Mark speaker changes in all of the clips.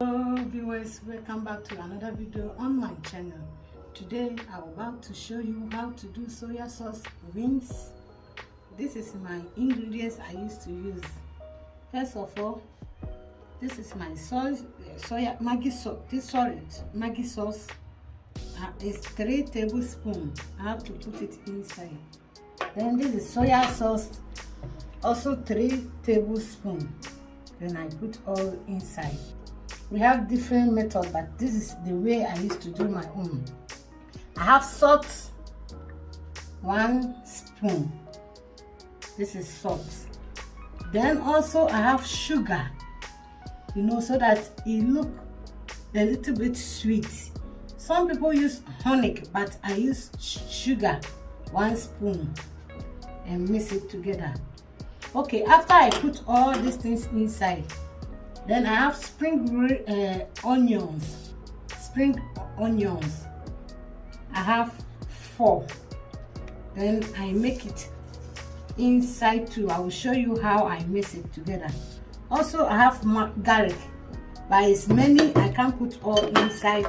Speaker 1: Hello viewers, welcome back to another video on my channel. Today I'm about to show you how to do soya sauce wings. This is my ingredients I used to use. First of all, this is my Maggi sauce. It's 3 tablespoons. I have to put it inside. Then this is soya sauce, also 3 tablespoons. Then I put all inside. We have different methods, but this is the way I used to do my own. I have salt, 1 spoon. This is salt. Then also I have sugar, so that it look a little bit sweet. Some people use honey, but I use sugar, 1 spoon, and mix it together. Okay, after I put all these things inside, then I have spring onions. I have 4. Then I make it inside too. I will show you how I mix it together. Also, I have garlic, but it's many. I can't put all inside.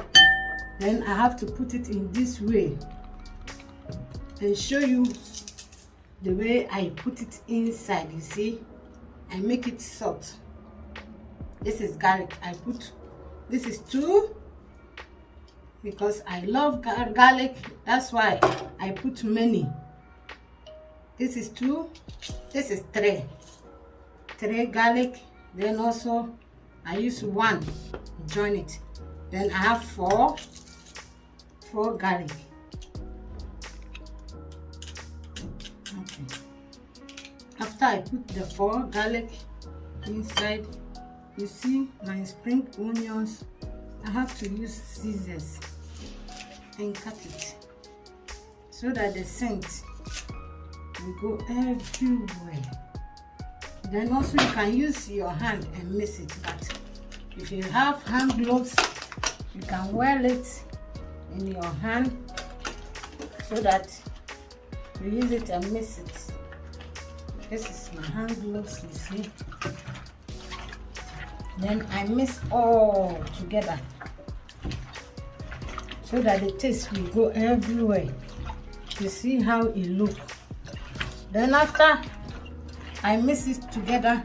Speaker 1: Then I have to put it in this way and show you the way I put it inside. You see, I make it soft. This is garlic. This is 2 because I love garlic. That's why I put many. This is 2. This is 3 garlic. Then also I use 1, join it. Then I have 4 garlic. Okay. After I put the 4 garlic inside, you see my spring onions. I have to use scissors and cut it so that the scent will go everywhere. Then also you can use your hand and mix it, but if you have hand gloves, you can wear it in your hand so that you use it and mix it. This is my hand gloves, you see. Then I mix all together so that the taste will go everywhere. You see how it looks. Then after I mix it together,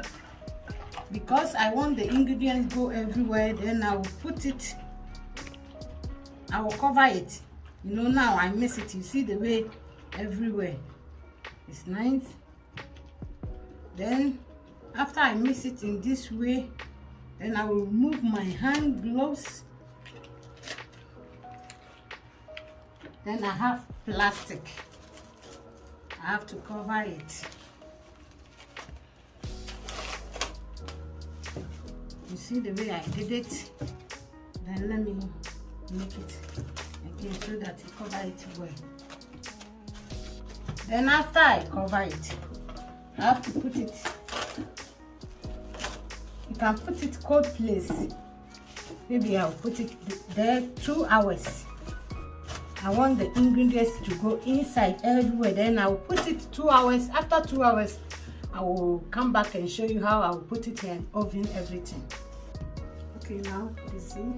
Speaker 1: because I want the ingredients go everywhere, then I will put it, I will cover it. Now I mix it. You see the way everywhere. It's nice. Then after I mix it in this way, then I will remove my hand gloves. Then I have plastic. I have to cover it. You see the way I did it? Then let me make it again so that I cover it well. Then after I cover it, I have to put it. You can put it cold place. Maybe I'll put it there 2 hours. I want the ingredients to go inside everywhere. Then I'll put it 2 hours. After 2 hours, I will come back and show you how I will put it in oven, everything. Okay, now you see,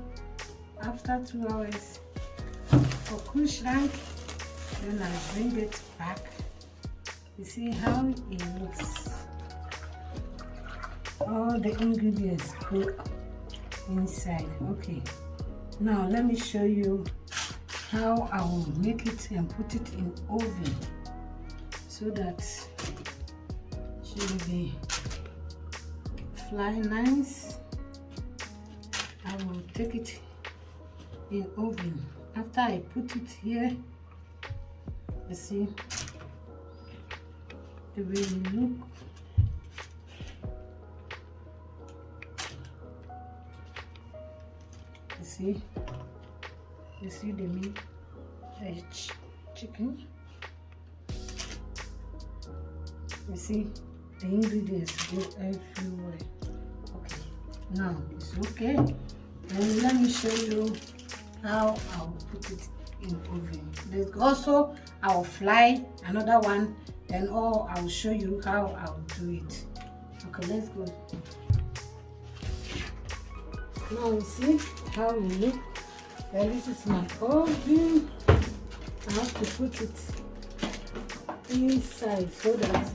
Speaker 1: after 2 hours for cool shrink, then I bring it back. You see how it looks. All the ingredients go inside. Okay, now let me show you how I will make it and put it in oven so that she will be fly nice. I will take it in oven. After I put it here, you see the way it look. You see the meat, the chicken. You see the ingredients go everywhere. Okay, now it's okay. Then let me show you how I'll put it in oven. There's also I'll fry another one, then I'll show you how I'll do it. Okay, let's go. Now you see how it look. And this is my oven. I have to put it inside so that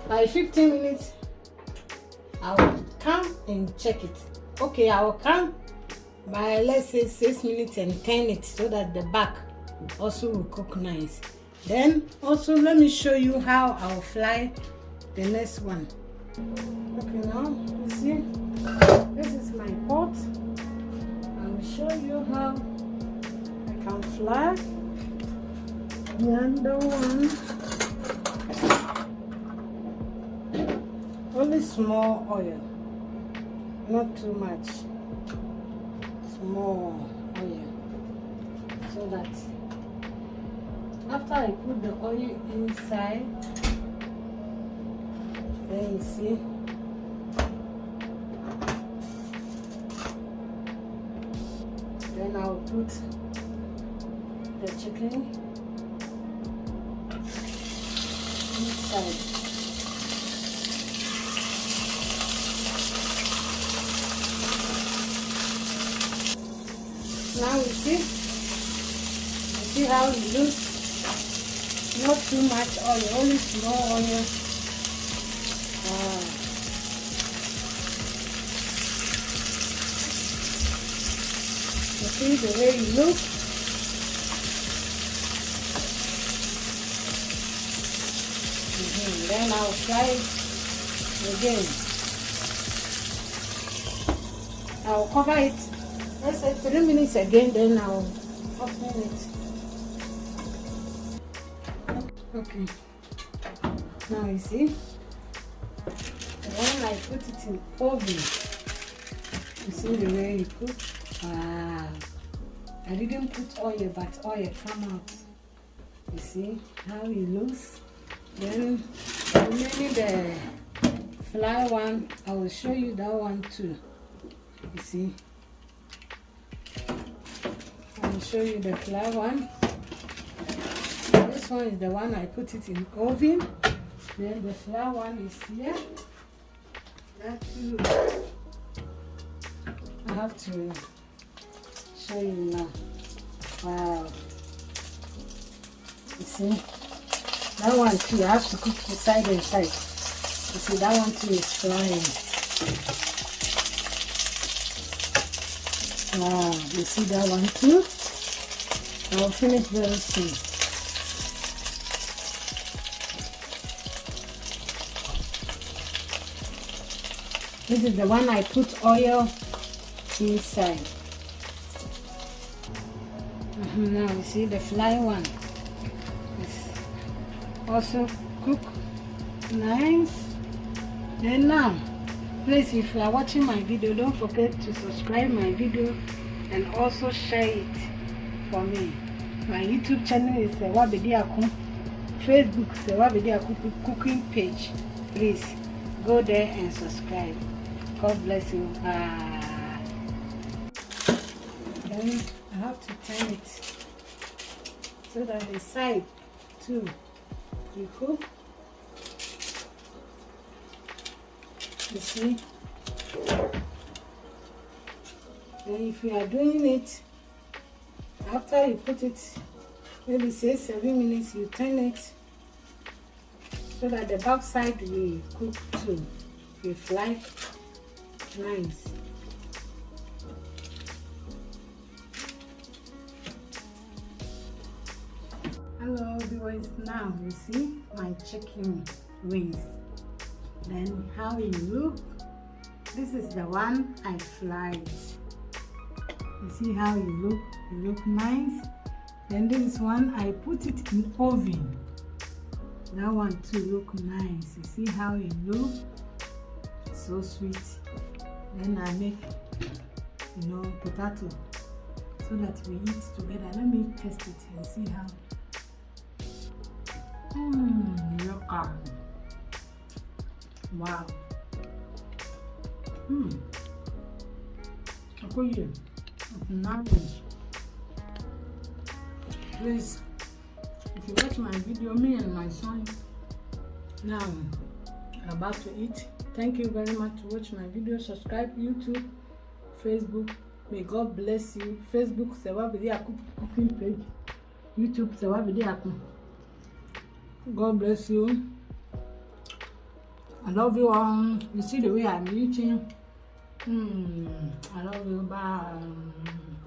Speaker 1: by 15 minutes I will come and check it. Okay, I will come by, let's say, 6 minutes and turn it so that the back also will cook nice. Then also let me show you how I will fry the next one. Okay, now you see this is my pot. I will show you how I can fry the other one. Only small oil, not too much. Small oil, so that after I put the oil inside, then you see then I'll put the chicken inside. Now you see how it looks. Not too much oil, only small oil. You see the way it looks. Then I'll fry it again. I'll cover it. Let's say 3 minutes again, then I'll open it. Okay. Now you see, when I put it in oven, you see the way it cooks. Wow! I didn't put oil, but oil come out. You see how it looks. Then maybe the fly one, I will show you that one too. You see. I'll show you the fly one. This one is the one I put it in oven. Then the fly one is here. That too. I have to show you now. Wow. You see? That one too, I have to cook the side and side. You see, that one too is frying. Wow, you see that one too? I'll finish very soon. This is the one I put oil inside. Now you see the fly one is also cooked nice. And now, please, if you are watching my video, don't forget to subscribe my video and also share it for me. My YouTube channel is Serwaa Bediako. Facebook Serwaa Bediako cooking page. Please go there and subscribe. God bless you. Then I have to turn it so that the side too will cook. You see? And if you are doing it, after you put it, maybe say 7 minutes, you turn it so that the back side will cook too. Will fly nice. Hello viewers, now you see my chicken wings. Then how it look. This is the one I fried. You see how it look nice. Then this is one I put it in oven. That one too look nice. You see how it look, so sweet. Then I make potato so that we eat together. Let me test it and see how. Look. Wow. Okay. Nice. Please, if you watch my video, me and my son now about to eat. Thank you very much to watch my video. Subscribe YouTube, Facebook. May God bless you. Facebook Serwaa cooking page. YouTube Serwaa. God bless you. I love you all. You see the way I'm eating. I love you. Bye.